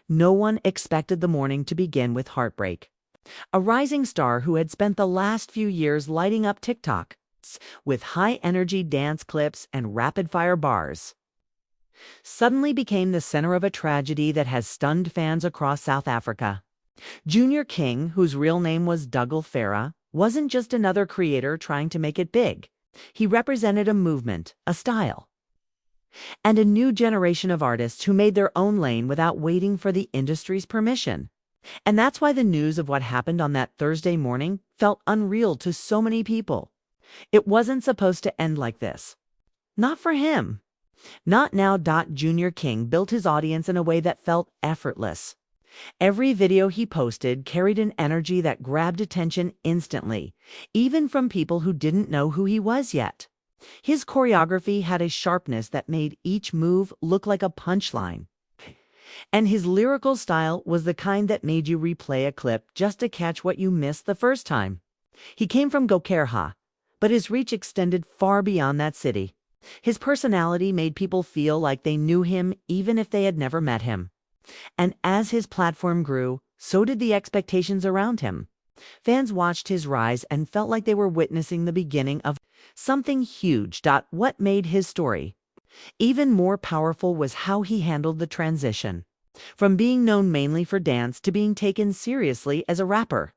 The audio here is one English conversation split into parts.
No one expected the morning to begin with heartbreak. A rising star who had spent the last few years lighting up TikTok with high-energy dance clips and rapid-fire bars suddenly became the center of a tragedy that has stunned fans across South Africa. Junior King, whose real name was Dougal Farah, wasn't just another creator trying to make it big. He represented a movement, a style, and a new generation of artists who made their own lane without waiting for the industry's permission. And that's why the news of what happened on that Thursday morning felt unreal to so many people. It wasn't supposed to end like this. Not for him. Not now. Junior King built his audience in a way that felt effortless. Every video he posted carried an energy that grabbed attention instantly, even from people who didn't know who he was yet. His choreography had a sharpness that made each move look like a punchline. And his lyrical style was the kind that made you replay a clip just to catch what you missed the first time. He came from Gqeberha, but his reach extended far beyond that city. His personality made people feel like they knew him even if they had never met him. And as his platform grew, so did the expectations around him. Fans watched his rise and felt like they were witnessing the beginning of something huge. What made his story even more powerful was how he handled the transition, from being known mainly for dance to being taken seriously as a rapper.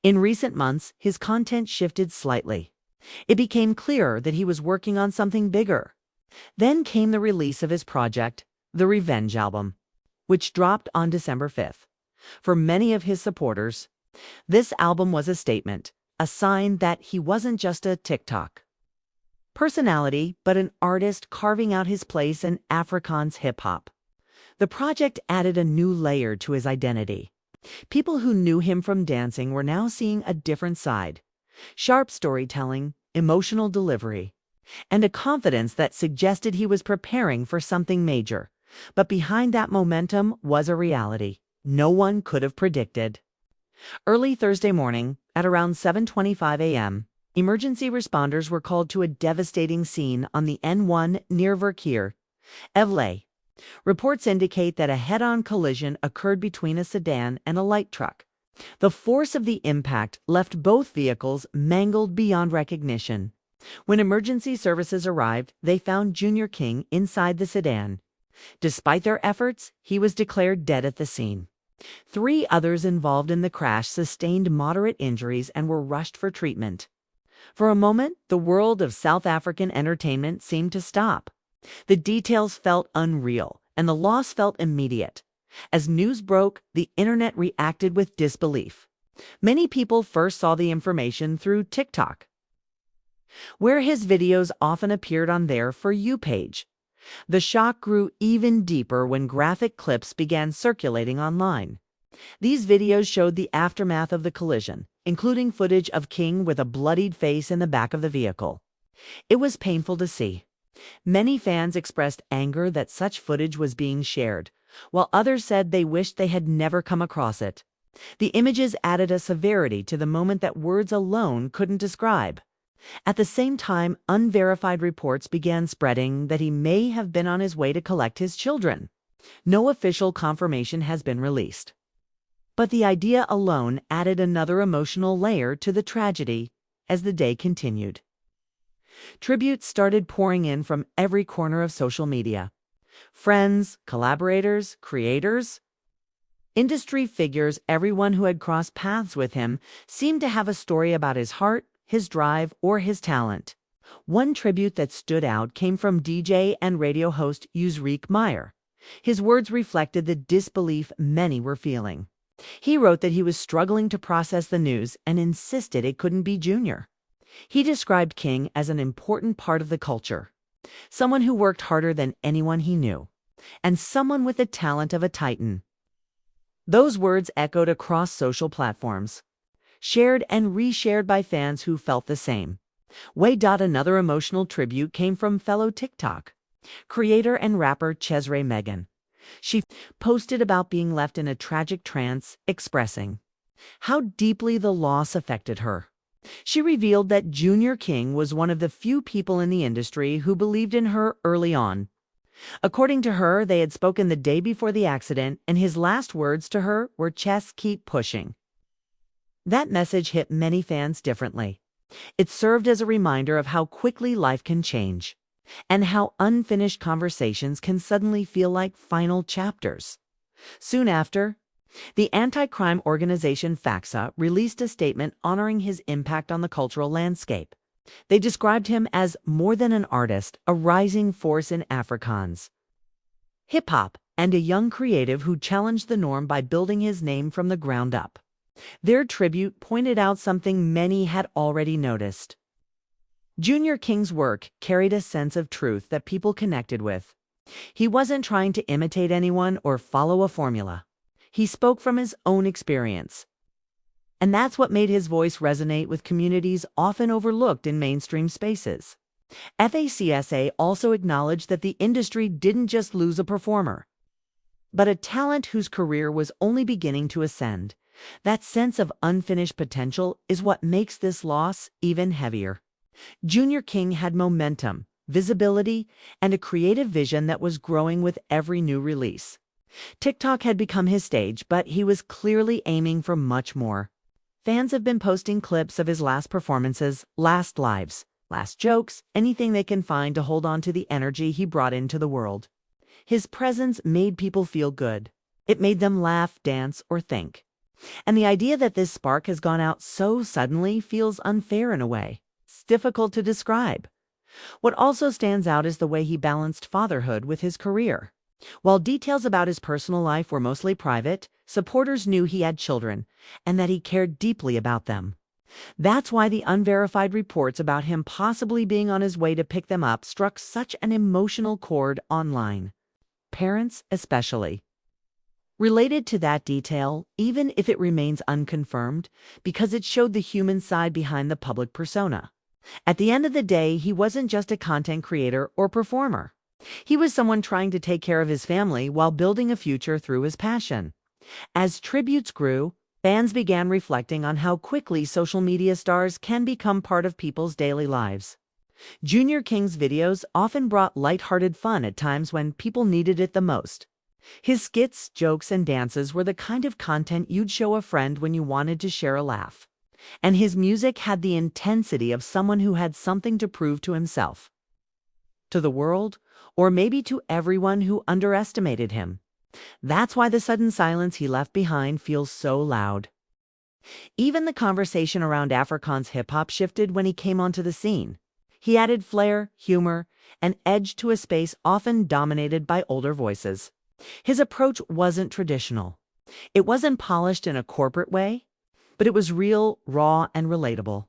In recent months, his content shifted slightly. It became clearer that he was working on something bigger. Then came the release of his project, The Revenge Album, which dropped on December 5th. For many of his supporters, this album was a statement, a sign that he wasn't just a TikTok personality, but an artist carving out his place in Afrikaans hip-hop. The project added a new layer to his identity. People who knew him from dancing were now seeing a different side. Sharp storytelling, emotional delivery, and a confidence that suggested he was preparing for something major. But behind that momentum was a reality no one could have predicted. Early Thursday morning, at around 7:25 a.m., emergency responders were called to a devastating scene on the N1 near Verkeer, Evlei. Reports indicate that a head-on collision occurred between a sedan and a light truck. The force of the impact left both vehicles mangled beyond recognition. When emergency services arrived, they found Junior King inside the sedan. Despite their efforts, he was declared dead at the scene. 3 others involved in the crash sustained moderate injuries and were rushed for treatment. For a moment, the world of South African entertainment seemed to stop. The details felt unreal, and the loss felt immediate. As news broke, the internet reacted with disbelief. Many people first saw the information through TikTok, where his videos often appeared on their For You page. The shock grew even deeper when graphic clips began circulating online. These videos showed the aftermath of the collision, including footage of King with a bloodied face in the back of the vehicle. It was painful to see. Many fans expressed anger that such footage was being shared, while others said they wished they had never come across it. The images added a severity to the moment that words alone couldn't describe. At the same time, unverified reports began spreading that he may have been on his way to collect his children. No official confirmation has been released. But the idea alone added another emotional layer to the tragedy as the day continued. Tributes started pouring in from every corner of social media. Friends, collaborators, creators, industry figures, everyone who had crossed paths with him seemed to have a story about his heart, his drive, or his talent. One tribute that stood out came from DJ and radio host Uzreek Meyer. His words reflected the disbelief many were feeling. He wrote that he was struggling to process the news and insisted it couldn't be Junior. He described King as an important part of the culture, someone who worked harder than anyone he knew, and someone with the talent of a titan. Those words echoed across social platforms, shared and reshared by fans who felt the same. Another emotional tribute came from fellow TikTok creator and rapper Cesare Megan. She posted about being left in a tragic trance, expressing how deeply the loss affected her. She revealed that Junior King was one of the few people in the industry who believed in her early on. According to her, they had spoken the day before the accident, and his last words to her were, "Just keep pushing." That message hit many fans differently. It served as a reminder of how quickly life can change, and how unfinished conversations can suddenly feel like final chapters. Soon after, the anti-crime organization FACSA released a statement honoring his impact on the cultural landscape. They described him as more than an artist, a rising force in Afrikaans, hip-hop, and a young creative who challenged the norm by building his name from the ground up. Their tribute pointed out something many had already noticed. Junior King's work carried a sense of truth that people connected with. He wasn't trying to imitate anyone or follow a formula. He spoke from his own experience. And that's what made his voice resonate with communities often overlooked in mainstream spaces. FACSA also acknowledged that the industry didn't just lose a performer, but a talent whose career was only beginning to ascend. That sense of unfinished potential is what makes this loss even heavier. Junior King had momentum, visibility, and a creative vision that was growing with every new release. TikTok had become his stage, but he was clearly aiming for much more. Fans have been posting clips of his last performances, last lives, last jokes, anything they can find to hold on to the energy he brought into the world. His presence made people feel good. It made them laugh, dance, or think. And the idea that this spark has gone out so suddenly feels unfair in a way. It's difficult to describe. What also stands out is the way he balanced fatherhood with his career. While details about his personal life were mostly private, supporters knew he had children and that he cared deeply about them. That's why the unverified reports about him possibly being on his way to pick them up struck such an emotional chord online. Parents especially. Related to that detail, even if it remains unconfirmed, because it showed the human side behind the public persona. At the end of the day, he wasn't just a content creator or performer. He was someone trying to take care of his family while building a future through his passion. As tributes grew, fans began reflecting on how quickly social media stars can become part of people's daily lives. Junior King's videos often brought lighthearted fun at times when people needed it the most. His skits, jokes, and dances were the kind of content you'd show a friend when you wanted to share a laugh. And his music had the intensity of someone who had something to prove to himself, to the world, or maybe to everyone who underestimated him. That's why the sudden silence he left behind feels so loud. Even the conversation around Afrikaans hip-hop shifted when he came onto the scene. He added flair, humor, and edge to a space often dominated by older voices. His approach wasn't traditional. It wasn't polished in a corporate way, but it was real, raw, and relatable.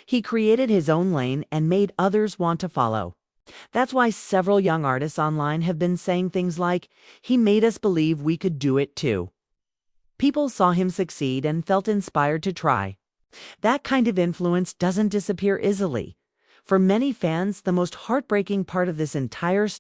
He created his own lane and made others want to follow. That's why several young artists online have been saying things like, "He made us believe we could do it too." People saw him succeed and felt inspired to try. That kind of influence doesn't disappear easily. For many fans, the most heartbreaking part of this entire